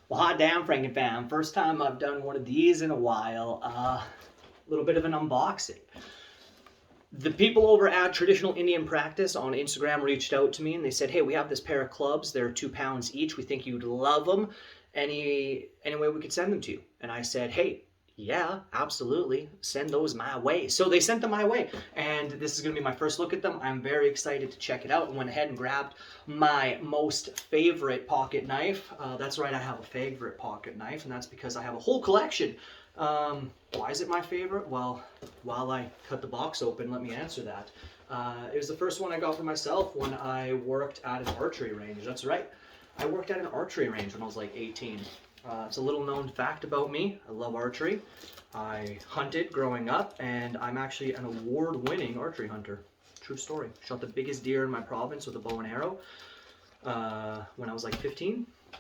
Well, hot damn, Franken fam. First time I've done one of these in a while. A little bit of an unboxing. The people over at Traditional Indian Practice on Instagram reached out to me and they said, hey, we have this pair of clubs. They're £2 each. We think you'd love them. Any way we could send them to you? And I said, hey, yeah, absolutely. Send those my way. So they sent them my way. And this is going to be my first look at them. I'm very excited to check it out. And went ahead and grabbed my most favorite pocket knife. That's right, I have a favorite pocket knife. And that's because I have a whole collection. Why is it my favorite? Well, while I cut the box open, let me answer that. It was the first one I got for myself when I worked at an archery range. That's right. I worked at an archery range when I was like 18. It's a little known fact about me. I love archery. I hunted growing up, and I'm actually an award-winning archery hunter. True story. Shot the biggest deer in my province with a bow and arrow when I was like 15. I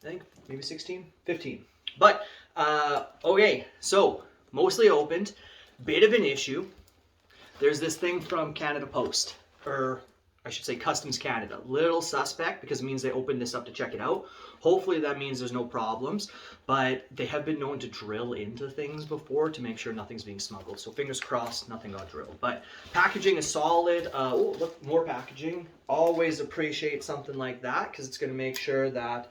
think, maybe 16? 15. But, okay, so, mostly opened. Bit of an issue. There's this thing from Canada Post, or I should say Customs Canada. Little suspect because it means they opened this up to check it out. Hopefully that means there's no problems, but they have been known to drill into things before to make sure nothing's being smuggled. So fingers crossed, nothing got drilled. But packaging is solid. Oh, look, more packaging. Always appreciate something like that because it's going to make sure that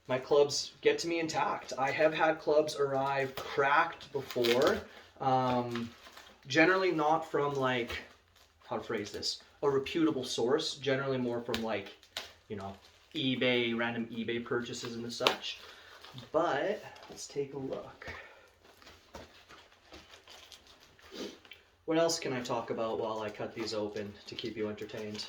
my clubs get to me intact. I have had clubs arrive cracked before. Generally not from like, how to phrase this, a reputable source, generally more from like, you know, eBay, random eBay purchases and such. But let's take a look. What else can I talk about while I cut these open to keep you entertained?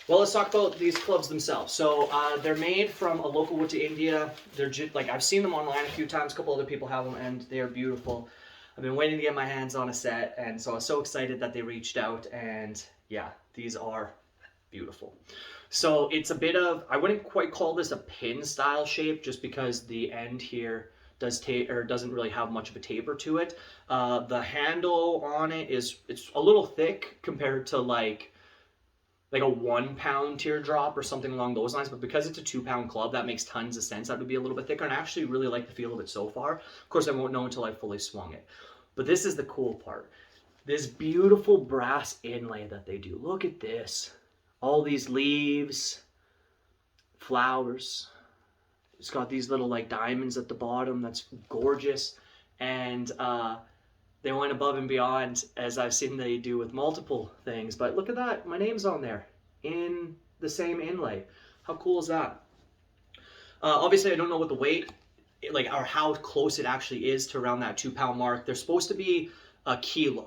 Well, let's talk about these clubs themselves. So they're made from a local wood to India. They're like, I've seen them online a few times. A couple other people have them, and they are beautiful. I've been waiting to get my hands on a set, and so I was so excited that they reached out. And yeah, these are beautiful. So it's a bit of, I wouldn't quite call this a pin style shape, just because the end here doesn't really have much of a taper to it. The handle on it it's a little thick compared to like a 1 pound teardrop or something along those lines, but because it's a 2 pound club, that makes tons of sense. That would be a little bit thicker, and I actually really like the feel of it so far. Of course, I won't know until I fully swung it. But this is the cool part. This beautiful brass inlay that they do. Look at this. All these leaves, flowers. It's got these little like diamonds at the bottom. That's gorgeous. And they went above and beyond, as I've seen they do with multiple things. But look at that, my name's on there in the same inlay. How cool is that? Obviously, I don't know what the weight, like, or how close it actually is to around that 2 pound mark. They're supposed to be a kilo.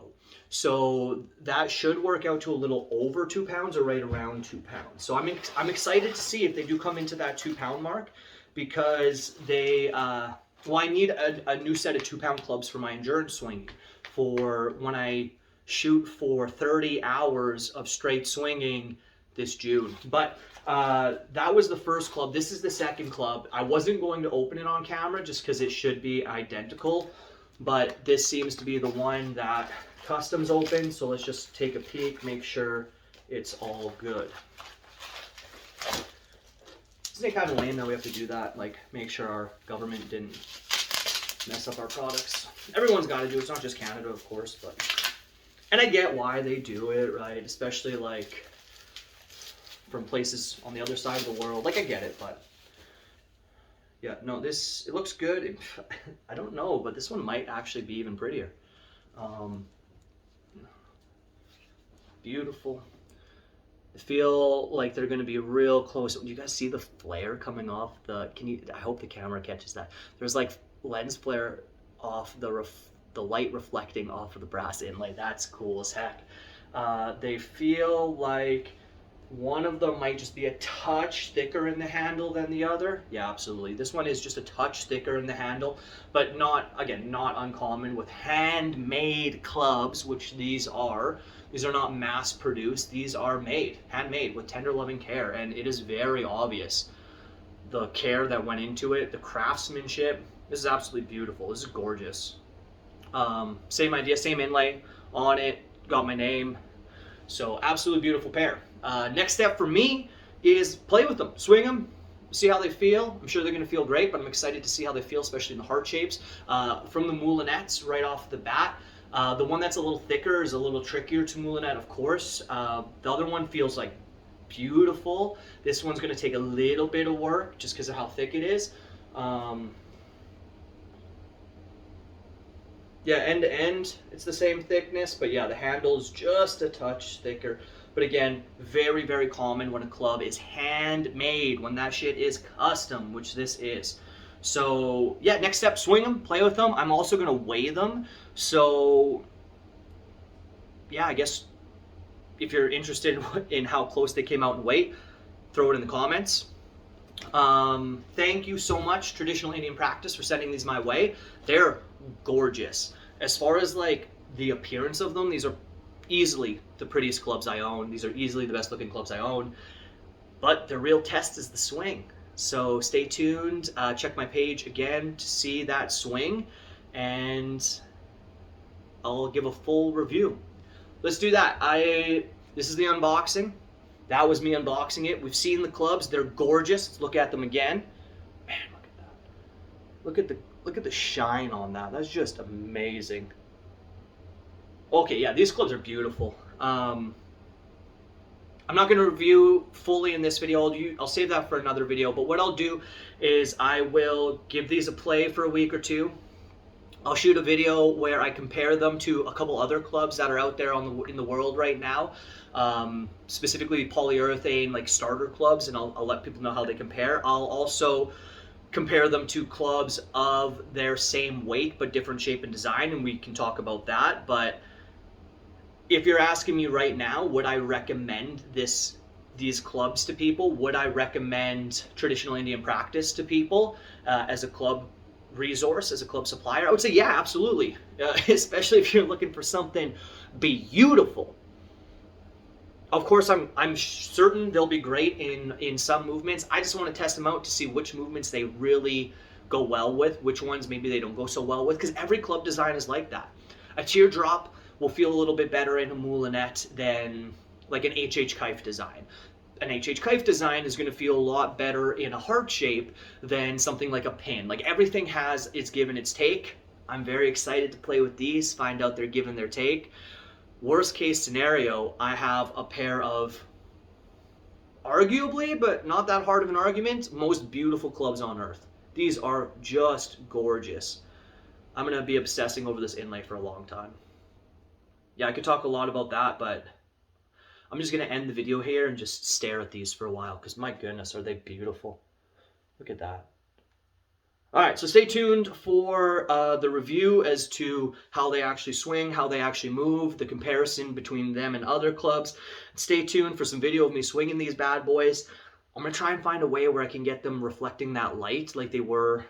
So that should work out to a little over 2 pounds or right around 2 pounds. So I'm excited to see if they do come into that 2 pound mark, because they, well, I need a new set of 2 pound clubs for my endurance swinging for when I shoot for 30 hours of straight swinging this June. But that was the first club. This is the second club. I wasn't going to open it on camera just because it should be identical, but this seems to be the one that Customs opened. So let's just take a peek, make sure it's all good. Isn't it kind of lame that we have to do that? Like, make sure our government didn't mess up our products. Everyone's got to do it. It's not just Canada, of course, but... And I get why they do it, right? Especially, like, from places on the other side of the world. Like, I get it, but... Yeah, no, this... It looks good. I don't know, but this one might actually be even prettier. Beautiful. I feel like they're going to be real close. Do you guys see the flare coming off the... I hope the camera catches that. There's like lens flare off the light reflecting off of the brass inlay. That's cool as heck. They feel like one of them might just be a touch thicker in the handle than the other. Yeah, absolutely. This one is just a touch thicker in the handle, but not, again, not uncommon with handmade clubs, which these are. These are not mass produced. These are made, handmade with tender loving care, and it is very obvious the care that went into it, the craftsmanship. This is absolutely beautiful. This is gorgeous. Same idea, same inlay on it, got my name. So absolutely beautiful pair. Next step for me is play with them, swing them, see how they feel. I'm sure they're going to feel great, but I'm excited to see how they feel, especially in the heart shapes. From the moulinettes right off the bat, the one that's a little thicker is a little trickier to moulinette, of course. The other one feels like beautiful. This one's going to take a little bit of work just because of how thick it is. Yeah, end to end, it's the same thickness, but yeah, the handle's just a touch thicker. But again, very, very common when a club is handmade, when that shit is custom, which this is. So yeah, next step, swing them, play with them. I'm also gonna weigh them. So yeah, I guess if you're interested in how close they came out in weight, throw it in the comments. Thank you so much, Traditional Indian Practice, for sending these my way. They're gorgeous. As far as like the appearance of them, these are easily the prettiest clubs I own. These are easily the best looking clubs I own. But the real test is the swing. So stay tuned. Check my page again to see that swing, and I'll give a full review. Let's do that. This is the unboxing. That was me unboxing it. We've seen the clubs. They're gorgeous. Let's look at them again. Man, look at that. Look at the shine on that. That's just amazing. Okay, yeah, these clubs are beautiful. I'm not going to review fully in this video. I'll save that for another video. But what I'll do is I will give these a play for a week or two. I'll shoot a video where I compare them to a couple other clubs that are out there in the world right now, specifically polyurethane like starter clubs, and I'll let people know how they compare. I'll also compare them to clubs of their same weight but different shape and design, and we can talk about that. But if you're asking me right now, would I recommend these clubs to people? Would I recommend Traditional Indian Practice to people as a club resource, as a club supplier? I would say yeah, absolutely. Especially if you're looking for something beautiful. Of course, I'm certain they'll be great in some movements. I just want to test them out to see which movements they really go well with, which ones maybe they don't go so well with, because every club design is like that. A teardrop will feel a little bit better in a moulinette than like an HH Kife design. An HH Kife design is going to feel a lot better in a heart shape than something like a pin. Like everything has its give and its take. I'm very excited to play with these, find out their give and their take. Worst case scenario, I have a pair of arguably, but not that hard of an argument, most beautiful clubs on earth. These are just gorgeous. I'm going to be obsessing over this inlay for a long time. Yeah, I could talk a lot about that, but I'm just going to end the video here and just stare at these for a while, because my goodness, are they beautiful. Look at that. All right, so stay tuned for the review as to how they actually swing, how they actually move, the comparison between them and other clubs. Stay tuned for some video of me swinging these bad boys. I'm going to try and find a way where I can get them reflecting that light like they were,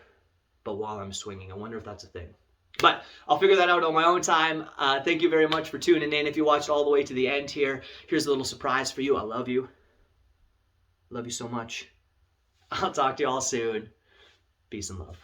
but while I'm swinging. I wonder if that's a thing. But I'll figure that out on my own time. Thank you very much for tuning in. If you watched all the way to the end here, here's a little surprise for you. I love you. Love you so much. I'll talk to you all soon. Peace and love.